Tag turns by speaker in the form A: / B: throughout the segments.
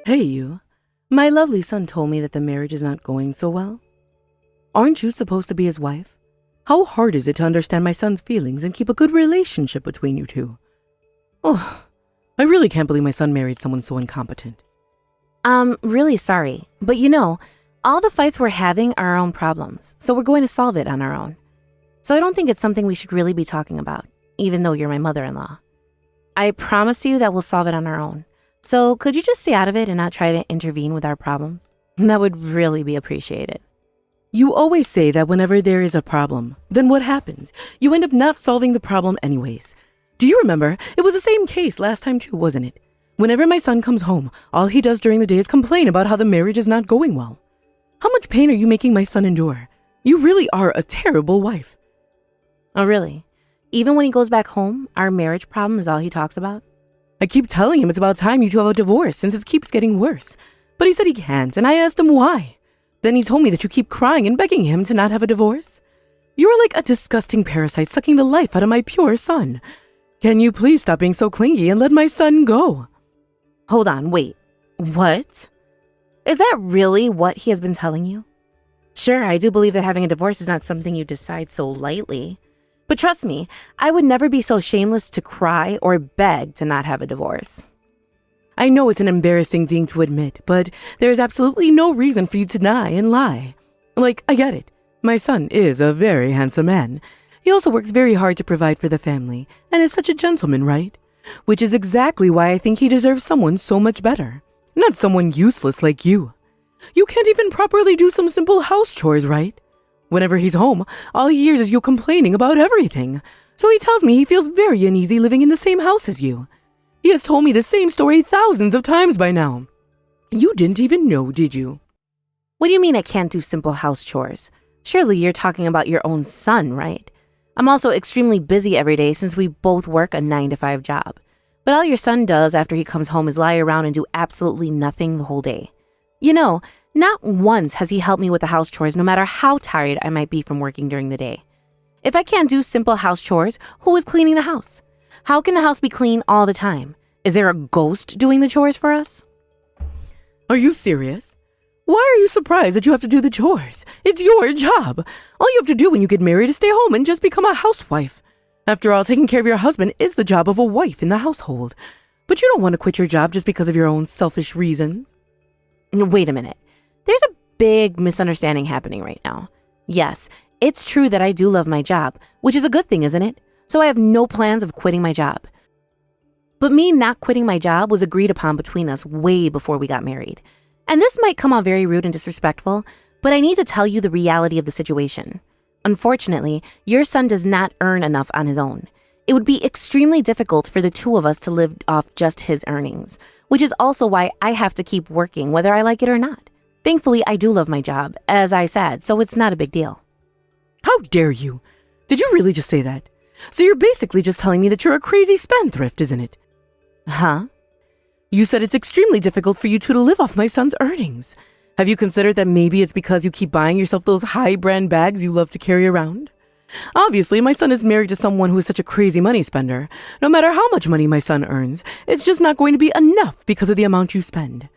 A: Hey, you. My lovely son told me that the marriage is not going so well. Aren't you supposed to be his wife? How hard is it to understand my son's feelings and keep a good relationship between you two? Oh, I really can't believe my son married someone so incompetent.
B: I'm really sorry, but all the fights we're having are our own problems, so we're going to solve it on our own. So I don't think it's something we should really be talking about, even though you're my mother-in-law. I promise you that we'll solve it on our own. So could you just stay out of it and not try to intervene with our problems? That would really be appreciated.
A: You always say that whenever there is a problem, then what happens? You end up not solving the problem anyways. Do you remember? It was the same case last time too, wasn't it? Whenever my son comes home, all he does during the day is complain about how the marriage is not going well. How much pain are you making my son endure? You really are a terrible wife.
B: Oh, really? Even when he goes back home, our marriage problem is all he talks about?
A: I keep telling him it's about time you two have a divorce since it keeps getting worse. But he said he can't, and I asked him why. Then he told me that you keep crying and begging him to not have a divorce. You are like a disgusting parasite sucking the life out of my pure son. Can you please stop being so clingy and let my son go?
B: Hold on, wait. What? Is that really what he has been telling you? Sure, I do believe that having a divorce is not something you decide so lightly. But trust me, I would never be so shameless to cry or beg to not have a divorce.
A: I know it's an embarrassing thing to admit, but there is absolutely no reason for you to deny and lie. Like, I get it. My son is a very handsome man. He also works very hard to provide for the family and is such a gentleman, right? Which is exactly why I think he deserves someone so much better. Not someone useless like you. You can't even properly do some simple house chores, right? Whenever he's home, all he hears is you complaining about everything. So he tells me he feels very uneasy living in the same house as you. He has told me the same story thousands of times by now. You didn't even know, did you?
B: What do you mean I can't do simple house chores? Surely you're talking about your own son, right? I'm also extremely busy every day since we both work a 9-to-5 job. But all your son does after he comes home is lie around and do absolutely nothing the whole day. Not once has he helped me with the house chores no matter how tired I might be from working during the day. If I can't do simple house chores, who is cleaning the house? How can the house be clean all the time? Is there a ghost doing the chores for us?
A: Are you serious? Why are you surprised that you have to do the chores? It's your job. All you have to do when you get married is stay home and just become a housewife. After all, taking care of your husband is the job of a wife in the household. But you don't want to quit your job just because of your own selfish reasons.
B: Wait a minute. There's a big misunderstanding happening right now. Yes, it's true that I do love my job, which is a good thing, isn't it? So I have no plans of quitting my job. But me not quitting my job was agreed upon between us way before we got married. And this might come out very rude and disrespectful, but I need to tell you the reality of the situation. Unfortunately, your son does not earn enough on his own. It would be extremely difficult for the two of us to live off just his earnings, which is also why I have to keep working whether I like it or not. Thankfully, I do love my job, as I said, so it's not a big deal.
A: How dare you? Did you really just say that? So you're basically just telling me that you're a crazy spendthrift, isn't it?
B: Huh?
A: You said it's extremely difficult for you two to live off my son's earnings. Have you considered that maybe it's because you keep buying yourself those high-brand bags you love to carry around? Obviously, my son is married to someone who is such a crazy money spender. No matter how much money my son earns, it's just not going to be enough because of the amount you spend.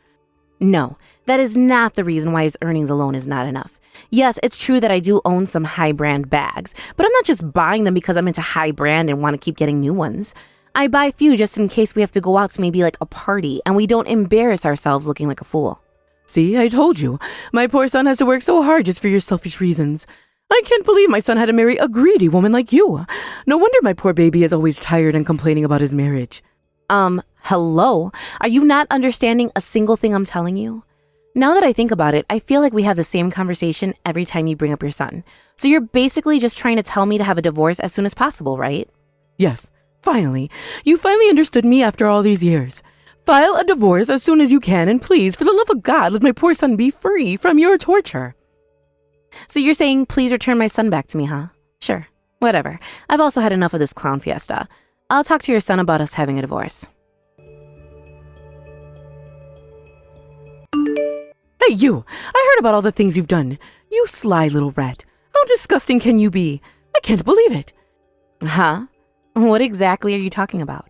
B: No, that is not the reason why his earnings alone is not enough. Yes, it's true that I do own some high-brand bags, but I'm not just buying them because I'm into high-brand and want to keep getting new ones. I buy few just in case we have to go out to maybe like a party and we don't embarrass ourselves looking like a fool.
A: See, I told you. My poor son has to work so hard just for your selfish reasons. I can't believe my son had to marry a greedy woman like you. No wonder my poor baby is always tired and complaining about his marriage.
B: Hello? Are you not understanding a single thing I'm telling you? Now that I think about it, I feel like we have the same conversation every time you bring up your son. So you're basically just trying to tell me to have a divorce as soon as possible, right?
A: Yes, finally. You finally understood me after all these years. File a divorce as soon as you can, and please, for the love of God, let my poor son be free from your torture.
B: So you're saying please return my son back to me, huh? Sure, whatever. I've also had enough of this clown fiesta. I'll talk to your son about us having a divorce.
A: Hey, you! I heard about all the things you've done. You sly little rat. How disgusting can you be? I can't believe it.
B: Huh? What exactly are you talking about?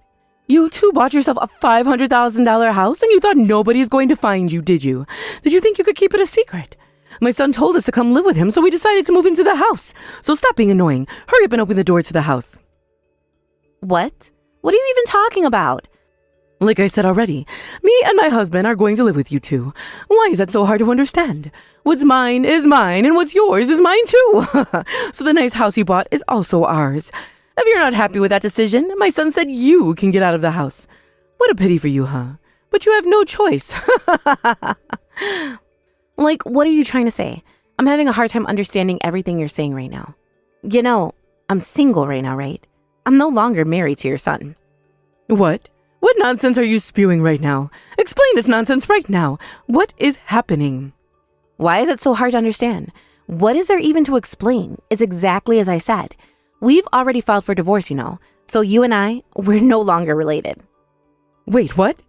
A: You too bought yourself a $500,000 house and you thought nobody's going to find you, did you? Did you think you could keep it a secret? My son told us to come live with him, so we decided to move into the house. So stop being annoying. Hurry up and open the door to the house.
B: What? What are you even talking about?
A: Like I said already, me and my husband are going to live with you two. Why is that so hard to understand? What's mine is mine, and what's yours is mine too. So the nice house you bought is also ours. If you're not happy with that decision, my son said you can get out of the house. What a pity for you, huh? But you have no choice.
B: Like, what are you trying to say? I'm having a hard time understanding everything you're saying right now. You know, I'm single right now, right? I'm no longer married to your son.
A: What? What nonsense are you spewing right now? Explain this nonsense right now. What is happening?
B: Why is it so hard to understand? What is there even to explain? It's exactly as I said. We've already filed for divorce, you know. So you and we're no longer related.
A: Wait, what?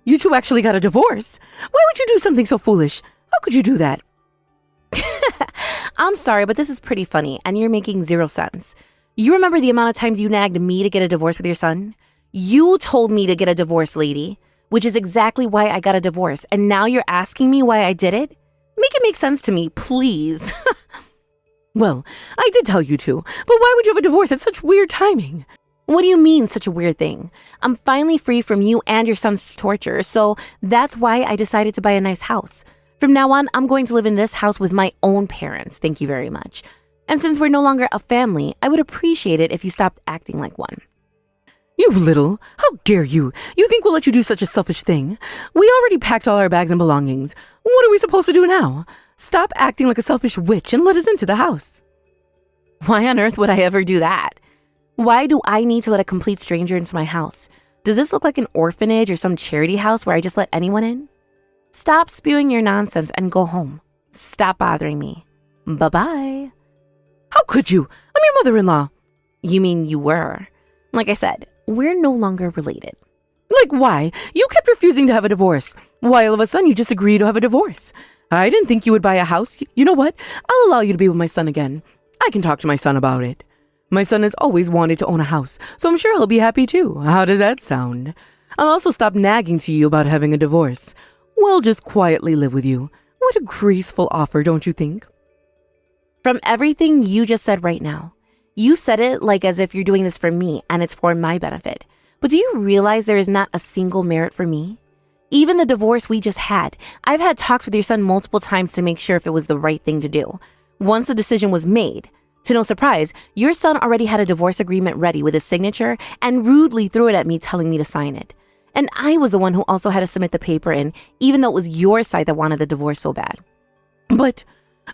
A: You two actually got a divorce? Why would you do something so foolish? How could you do that?
B: I'm sorry, but this is pretty funny, and you're making zero sense. You remember the amount of times you nagged me to get a divorce with your son? You told me to get a divorce, lady, which is exactly why I got a divorce, and now you're asking me why I did it? Make it make sense to me, please.
A: Well, I did tell you to, but why would you have a divorce at such weird timing?
B: What do you mean, such a weird thing? I'm finally free from you and your son's torture, so that's why I decided to buy a nice house. From now on, I'm going to live in this house with my own parents, thank you very much. And since we're no longer a family, I would appreciate it if you stopped acting like one.
A: You little, how dare you? You think we'll let you do such a selfish thing? We already packed all our bags and belongings. What are we supposed to do now? Stop acting like a selfish witch and let us into the house.
B: Why on earth would I ever do that? Why do I need to let a complete stranger into my house? Does this look like an orphanage or some charity house where I just let anyone in? Stop spewing your nonsense and go home. Stop bothering me. Bye-bye.
A: How could you? I'm your mother-in-law.
B: You mean you were? Like I said, we're no longer related.
A: Like why? You kept refusing to have a divorce. Why all of a sudden you just agreed to have a divorce? I didn't think you would buy a house. You know what? I'll allow you to be with my son again. I can talk to my son about it. My son has always wanted to own a house, so I'm sure he'll be happy too. How does that sound? I'll also stop nagging to you about having a divorce. We'll just quietly live with you. What a graceful offer, don't you think?
B: From everything you just said right now, you said it like as if you're doing this for me and it's for my benefit. But do you realize there is not a single merit for me? Even the divorce we just had, I've had talks with your son multiple times to make sure if it was the right thing to do. Once the decision was made, to no surprise, your son already had a divorce agreement ready with his signature and rudely threw it at me telling me to sign it. And I was the one who also had to submit the paper in, even though it was your side that wanted the divorce so bad.
A: But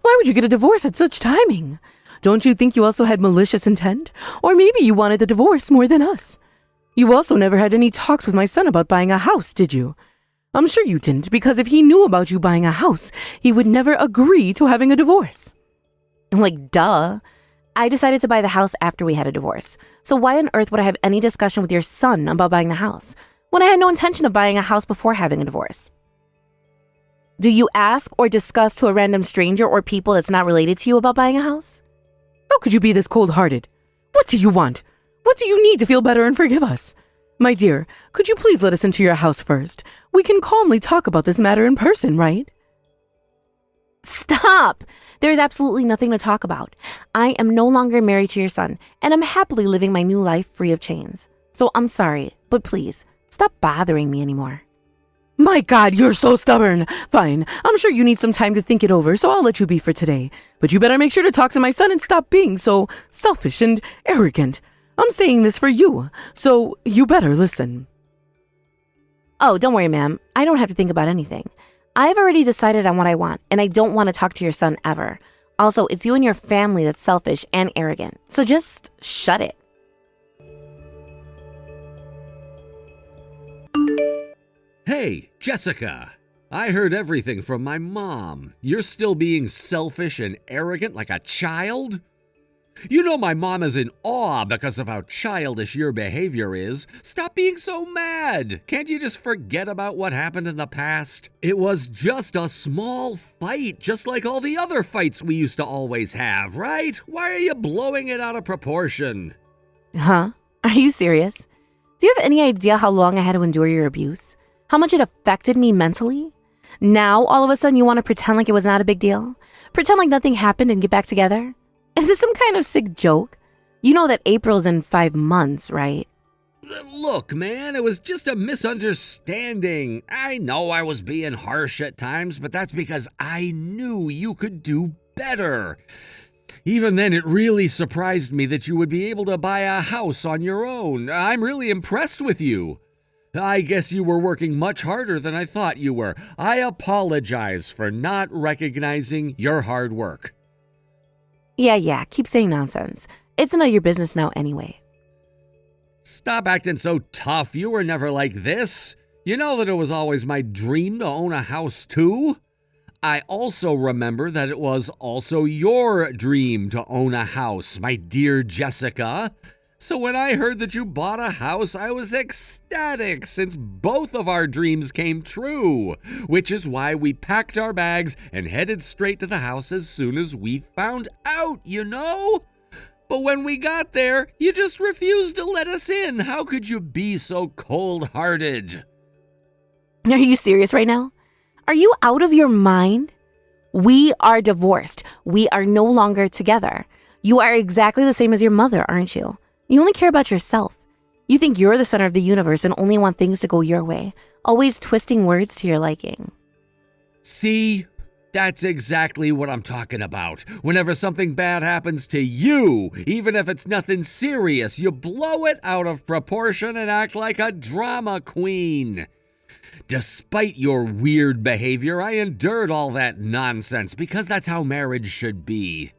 A: why would you get a divorce at such timing? Don't you think you also had malicious intent? Or maybe you wanted the divorce more than us. You also never had any talks with my son about buying a house, did you? I'm sure you didn't, because if he knew about you buying a house, he would never agree to having a divorce.
B: Like, duh. I decided to buy the house after we had a divorce. So why on earth would I have any discussion with your son about buying the house when I had no intention of buying a house before having a divorce? Do you ask or discuss to a random stranger or people that's not related to you about buying a house?
A: How could you be this cold-hearted? What do you want? What do you need to feel better and forgive us? My dear, could you please let us into your house first? We can calmly talk about this matter in person, right?
B: Stop! There's absolutely nothing to talk about. I am no longer married to your son, and I'm happily living my new life free of chains. So I'm sorry, but please, stop bothering me anymore.
A: My God, you're so stubborn. Fine, I'm sure you need some time to think it over, so I'll let you be for today. But you better make sure to talk to my son and stop being so selfish and arrogant. I'm saying this for you, so you better listen.
B: Oh, don't worry, ma'am. I don't have to think about anything. I've already decided on what I want, and I don't want to talk to your son ever. Also, it's you and your family that's selfish and arrogant, so just shut it.
C: Hey, Jessica. I heard everything from my mom. You're still being selfish and arrogant like a child? You know my mom is in awe because of how childish your behavior is. Stop being so mad. Can't you just forget about what happened in the past? It was just a small fight, just like all the other fights we used to always have, right? Why are you blowing it out of proportion?
B: Huh? Are you serious? Do you have any idea how long I had to endure your abuse? How much it affected me mentally? Now, all of a sudden, you want to pretend like it was not a big deal? Pretend like nothing happened and get back together? Is this some kind of sick joke? You know that April's in 5 months, right?
C: Look, man, it was just a misunderstanding. I know I was being harsh at times, but that's because I knew you could do better. Even then, it really surprised me that you would be able to buy a house on your own. I'm really impressed with you. I guess you were working much harder than I thought you were. I apologize for not recognizing your hard work.
B: Yeah, keep saying nonsense. It's none of your business now anyway.
C: Stop acting so tough. You were never like this. You know that it was always my dream to own a house too. I also remember that it was also your dream to own a house, my dear Jessica. So when I heard that you bought a house, I was ecstatic since both of our dreams came true, which is why we packed our bags and headed straight to the house as soon as we found out, you know? But when we got there, you just refused to let us in. How could you be so cold-hearted?
B: Are you serious right now? Are you out of your mind? We are divorced. We are no longer together. You are exactly the same as your mother, aren't you? You only care about yourself. You think you're the center of the universe and only want things to go your way, always twisting words to your liking.
C: See? That's exactly what I'm talking about. Whenever something bad happens to you, even if it's nothing serious, you blow it out of proportion and act like a drama queen. Despite your weird behavior, I endured all that nonsense because that's how marriage should be.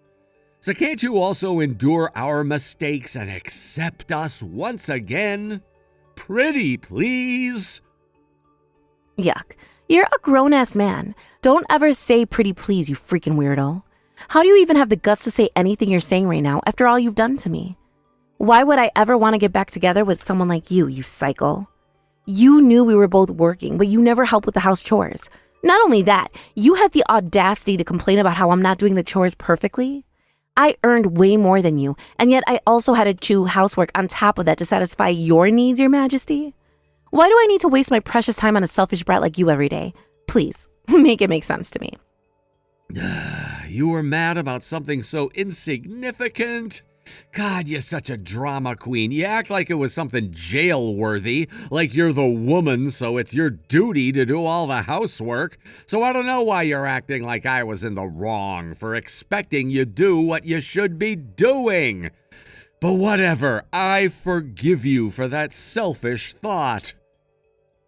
C: So can't you also endure our mistakes and accept us once again? Pretty please?
B: Yuck. You're a grown-ass man. Don't ever say pretty please, you freaking weirdo. How do you even have the guts to say anything you're saying right now after all you've done to me? Why would I ever want to get back together with someone like you psycho? You knew we were both working, but you never helped with the house chores. Not only that, you had the audacity to complain about how I'm not doing the chores perfectly. I earned way more than you, and yet I also had to do housework on top of that to satisfy your needs, Your Majesty. Why do I need to waste my precious time on a selfish brat like you every day? Please, make it make sense to me.
C: You were mad about something so insignificant? God, you're such a drama queen. You act like it was something jail-worthy, like you're the woman, so it's your duty to do all the housework. So I don't know why you're acting like I was in the wrong for expecting you do what you should be doing. But whatever, I forgive you for that selfish thought.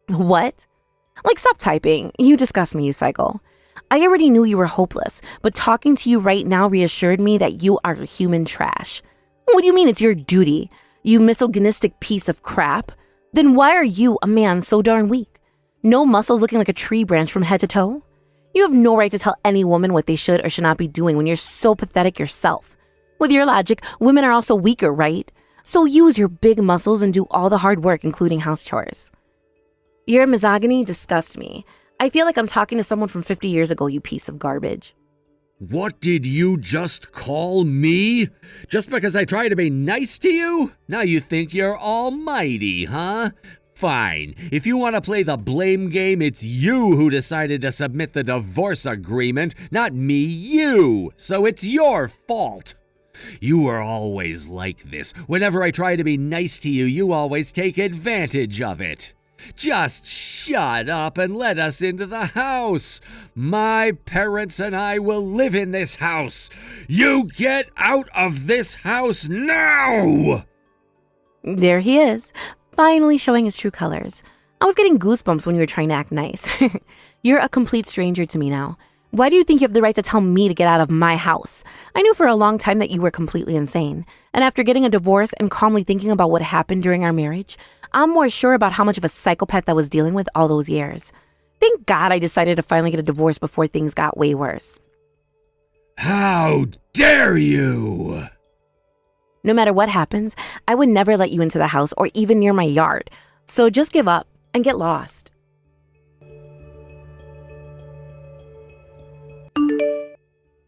B: What? Like, stop typing. You disgust me, you cycle. I already knew you were hopeless, but talking to you right now reassured me that you are human trash. What do you mean it's your duty, you misogynistic piece of crap? Then why are you, a man, so darn weak? No muscles looking like a tree branch from head to toe? You have no right to tell any woman what they should or should not be doing when you're so pathetic yourself. With your logic, women are also weaker, right? So use your big muscles and do all the hard work, including house chores. Your misogyny disgusts me. I feel like I'm talking to someone from 50 years ago, you piece of garbage.
C: What did you just call me? Just because I try to be nice to you? Now you think you're almighty, huh? Fine. If you want to play the blame game, it's you who decided to submit the divorce agreement, not me, you. So it's your fault. You were always like this. Whenever I try to be nice to you, you always take advantage of it. Just shut up and let us into the house. My parents and I will live in this house. You get out of this house now!
B: There he is, finally showing his true colors. I was getting goosebumps when you were trying to act nice. You're a complete stranger to me now. Why do you think you have the right to tell me to get out of my house? I knew for a long time that you were completely insane. And after getting a divorce and calmly thinking about what happened during our marriage, I'm more sure about how much of a psychopath I was dealing with all those years. Thank God I decided to finally get a divorce before things got way worse.
C: How dare you!
B: No matter what happens, I would never let you into the house or even near my yard. So just give up and get lost.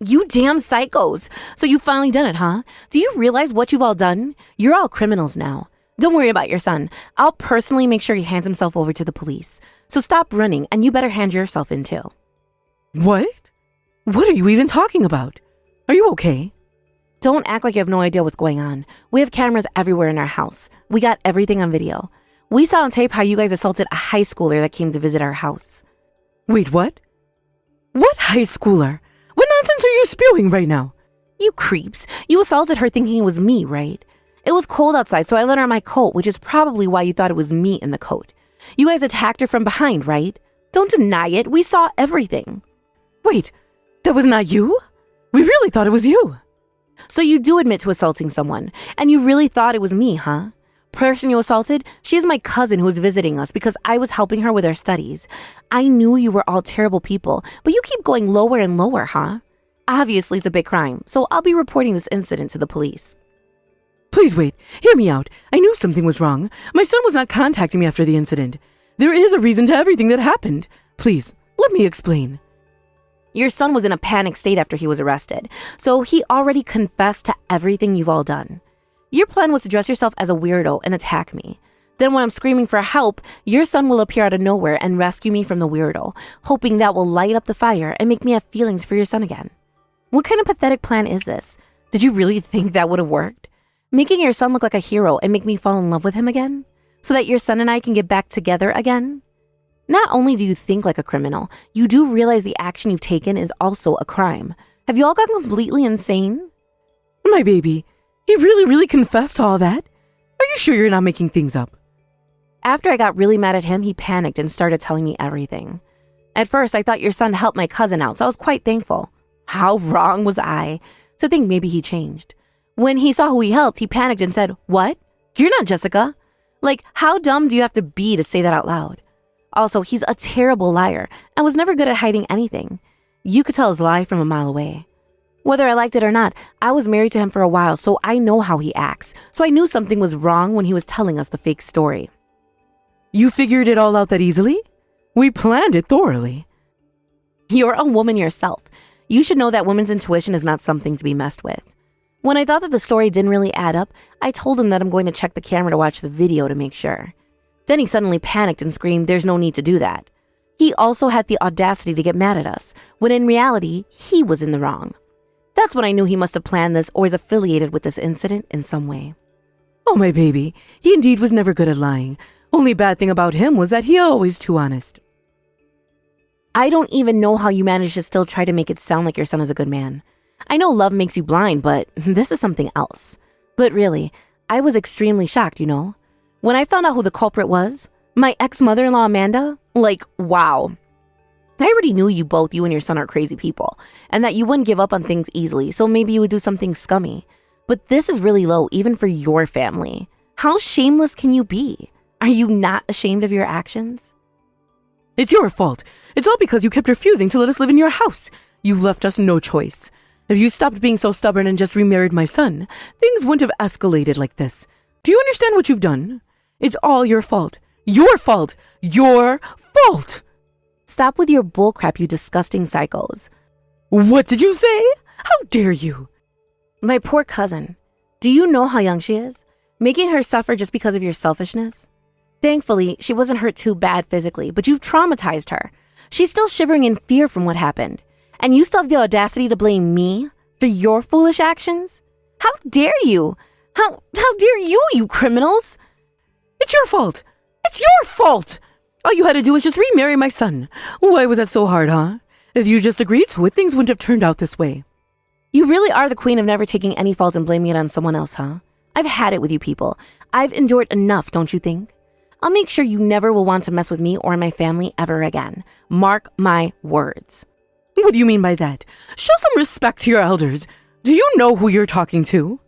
B: You damn psychos. So you finally done it, huh? Do you realize what you've all done? You're all criminals now. Don't worry about your son. I'll personally make sure he hands himself over to the police. So stop running, and you better hand yourself in too.
A: What? What are you even talking about? Are you okay?
B: Don't act like you have no idea what's going on. We have cameras everywhere in our house. We got everything on video. We saw on tape how you guys assaulted a high schooler that came to visit our house.
A: Wait, what? What high schooler? What nonsense are you spewing right now?
B: You creeps. You assaulted her thinking it was me, right? It was cold outside, so I let her on my coat, which is probably why you thought it was me in the coat. You guys attacked her from behind, right? Don't deny it. We saw everything.
A: Wait, that was not you? We really thought it was you.
B: So you do admit to assaulting someone, and you really thought it was me, huh? Person you assaulted, she is my cousin who was visiting us because I was helping her with her studies. I knew you were all terrible people, but you keep going lower and lower, huh? Obviously, it's a big crime, so I'll be reporting this incident to the police.
A: Please wait, hear me out. I knew something was wrong. My son was not contacting me after the incident. There is a reason to everything that happened. Please, let me explain.
B: Your son was in a panic state after he was arrested, so he already confessed to everything you've all done. Your plan was to dress yourself as a weirdo and attack me. Then when I'm screaming for help, your son will appear out of nowhere and rescue me from the weirdo, hoping that will light up the fire and make me have feelings for your son again. What kind of pathetic plan is this? Did you really think that would have worked? Making your son look like a hero and make me fall in love with him again? So that your son and I can get back together again? Not only do you think like a criminal, you do realize the action you've taken is also a crime. Have you all gotten completely insane?
A: My baby, he really confessed to all that? Are you sure you're not making things up?
B: After I got really mad at him, he panicked and started telling me everything. At first, I thought your son helped my cousin out, so I was quite thankful. How wrong was I to think maybe he changed? When he saw who he helped, he panicked and said, "What? You're not Jessica." Like, how dumb do you have to be to say that out loud? Also, he's a terrible liar and was never good at hiding anything. You could tell his lie from a mile away. Whether I liked it or not, I was married to him for a while, so I know how he acts. So I knew something was wrong when he was telling us the fake story.
A: You figured it all out that easily? We planned it thoroughly.
B: You're a woman yourself. You should know that women's intuition is not something to be messed with. When I thought that the story didn't really add up, I told him that I'm going to check the camera to watch the video to make sure. Then he suddenly panicked and screamed, "There's no need to do that." He also had the audacity to get mad at us, when in reality, he was in the wrong. That's when I knew he must have planned this or is affiliated with this incident in some way.
A: Oh, my baby, he indeed was never good at lying. Only bad thing about him was that he always too honest.
B: I don't even know how you managed to still try to make it sound like your son is a good man. I know love makes you blind, but this is something else. But really, I was extremely shocked, you know? When I found out who the culprit was, my ex-mother-in-law Amanda, wow. I already knew you and your son are crazy people, and that you wouldn't give up on things easily, so maybe you would do something scummy. But this is really low, even for your family. How shameless can you be? Are you not ashamed of your actions?
A: It's your fault. It's all because you kept refusing to let us live in your house. You left us no choice. If you stopped being so stubborn and just remarried my son, things wouldn't have escalated like this. Do you understand what you've done? It's all your fault. Your fault. Your fault.
B: Stop with your bullcrap, you disgusting psychos.
A: What did you say? How dare you?
B: My poor cousin. Do you know how young she is? Making her suffer just because of your selfishness? Thankfully, she wasn't hurt too bad physically, but you've traumatized her. She's still shivering in fear from what happened. And you still have the audacity to blame me for your foolish actions? How dare you? How dare you, you criminals?
A: It's your fault. It's your fault. All you had to do was just remarry my son. Why was that so hard, huh? If you just agreed to it, things wouldn't have turned out this way.
B: You really are the queen of never taking any fault and blaming it on someone else, huh? I've had it with you people. I've endured enough, don't you think? I'll make sure you never will want to mess with me or my family ever again. Mark my words.
A: What do you mean by that? Show some respect to your elders. Do you know who you're talking to?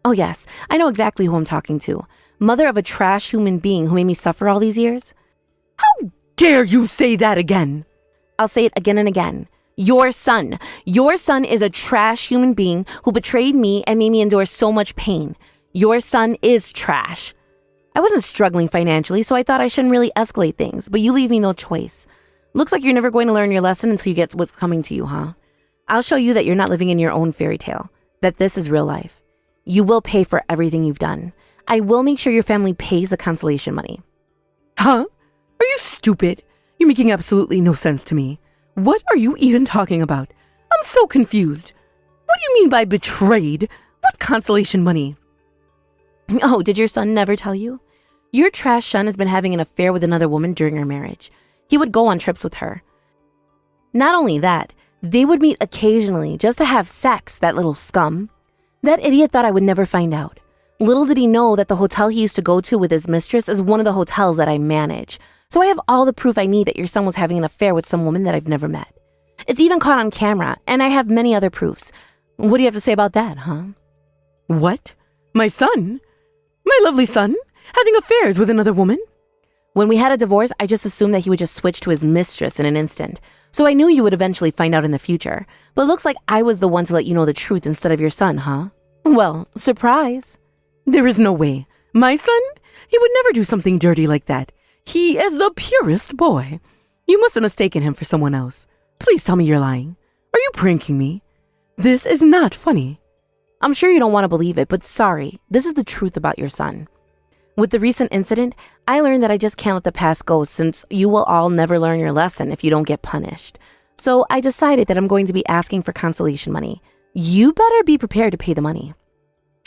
B: Oh yes, I know exactly who I'm talking to. Mother of a trash human being who made me suffer all these years.
A: How dare you say that again?
B: I'll say it again and again. Your son is a trash human being who betrayed me and made me endure so much pain. Your son is trash. I wasn't struggling financially, so I thought I shouldn't really escalate things, but you leave me no choice. Looks like you're never going to learn your lesson until you get what's coming to you, huh? I'll show you that you're not living in your own fairy tale, that this is real life. You will pay for everything you've done. I will make sure your family pays the consolation money.
A: Huh? Are you stupid? You're making absolutely no sense to me. What are you even talking about? I'm so confused. What do you mean by betrayed? What consolation money?
B: Oh, did your son never tell you? Your trash son has been having an affair with another woman during our marriage. He would go on trips with her. Not only that, they would meet occasionally just to have sex, that little scum. That idiot thought I would never find out. Little did he know that the hotel he used to go to with his mistress is one of the hotels that I manage. So I have all the proof I need that your son was having an affair with some woman that I've never met. It's even caught on camera, and I have many other proofs. What do you have to say about that, huh?
A: What? My son? My lovely son? Having affairs with another woman?
B: When we had a divorce, I just assumed that he would just switch to his mistress in an instant. So I knew you would eventually find out in the future. But it looks like I was the one to let you know the truth instead of your son, huh? Well, surprise.
A: There is no way. My son? He would never do something dirty like that. He is the purest boy. You must have mistaken him for someone else. Please tell me you're lying. Are you pranking me? This is not funny.
B: I'm sure you don't want to believe it, but sorry, this is the truth about your son. With the recent incident, I learned that I just can't let the past go since you will all never learn your lesson if you don't get punished. So I decided that I'm going to be asking for consolation money. You better be prepared to pay the money.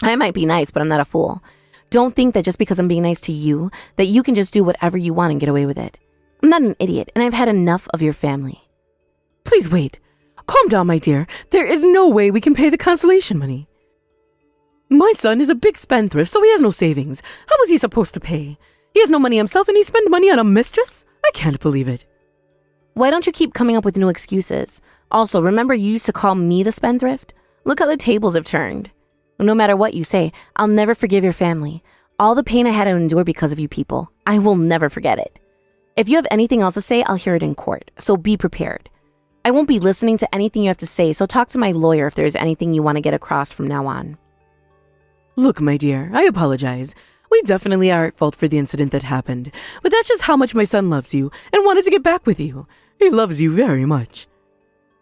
B: I might be nice, but I'm not a fool. Don't think that just because I'm being nice to you, that you can just do whatever you want and get away with it. I'm not an idiot, and I've had enough of your family.
A: Please wait. Calm down, my dear. There is no way we can pay the consolation money. My son is a big spendthrift, so he has no savings. How was he supposed to pay? He has no money himself and he spent money on a mistress? I can't believe it.
B: Why don't you keep coming up with new excuses? Also, remember you used to call me the spendthrift? Look how the tables have turned. No matter what you say, I'll never forgive your family. All the pain I had to endure because of you people, I will never forget it. If you have anything else to say, I'll hear it in court, so be prepared. I won't be listening to anything you have to say, so talk to my lawyer if there's anything you want to get across from now on.
A: Look, my dear, I apologize. We definitely are at fault for the incident that happened, but that's just how much my son loves you and wanted to get back with you. He loves you very much.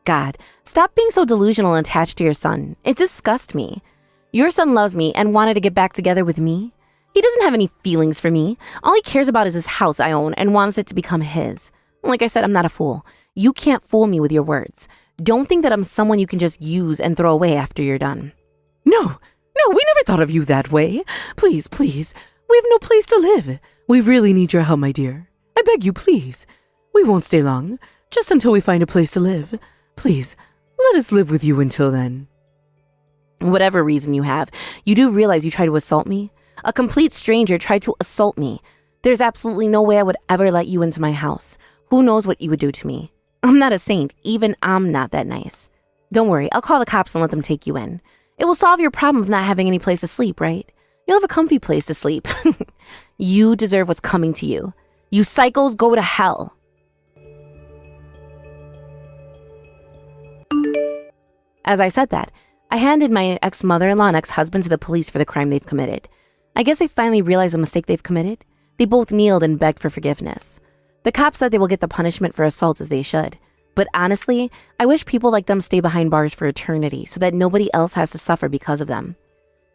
B: God, stop being so delusional and attached to your son. It disgusts me. Your son loves me and wanted to get back together with me. He doesn't have any feelings for me. All he cares about is this house I own and wants it to become his. Like I said, I'm not a fool. You can't fool me with your words. Don't think that I'm someone you can just use and throw away after you're done.
A: No, we never thought of you that way. Please, we have no place to live. We really need your help, my dear. I beg you, please. We won't stay long, just until we find a place to live. Please, let us live with you until then.
B: Whatever reason you have, you do realize you tried to assault me? A complete stranger tried to assault me. There's absolutely no way I would ever let you into my house. Who knows what you would do to me? I'm not a saint. Even I'm not that nice. Don't worry, I'll call the cops and let them take you in. It will solve your problem of not having any place to sleep, right? You'll have a comfy place to sleep. You deserve what's coming to you. You psychos, go to hell. As I said that, I handed my ex-mother-in-law and ex-husband to the police for the crime they've committed. I guess they finally realized the mistake they've committed. They both kneeled and begged for forgiveness. The cops said they will get the punishment for assault as they should. But honestly, I wish people like them stay behind bars for eternity so that nobody else has to suffer because of them.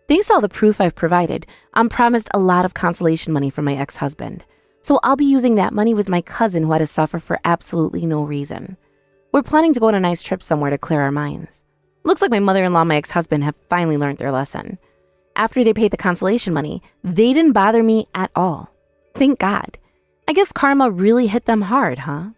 B: Thanks to all the proof I've provided, I'm promised a lot of consolation money from my ex-husband. So I'll be using that money with my cousin who had to suffer for absolutely no reason. We're planning to go on a nice trip somewhere to clear our minds. Looks like my mother-in-law and my ex-husband have finally learned their lesson. After they paid the consolation money, they didn't bother me at all. Thank God. I guess karma really hit them hard, huh?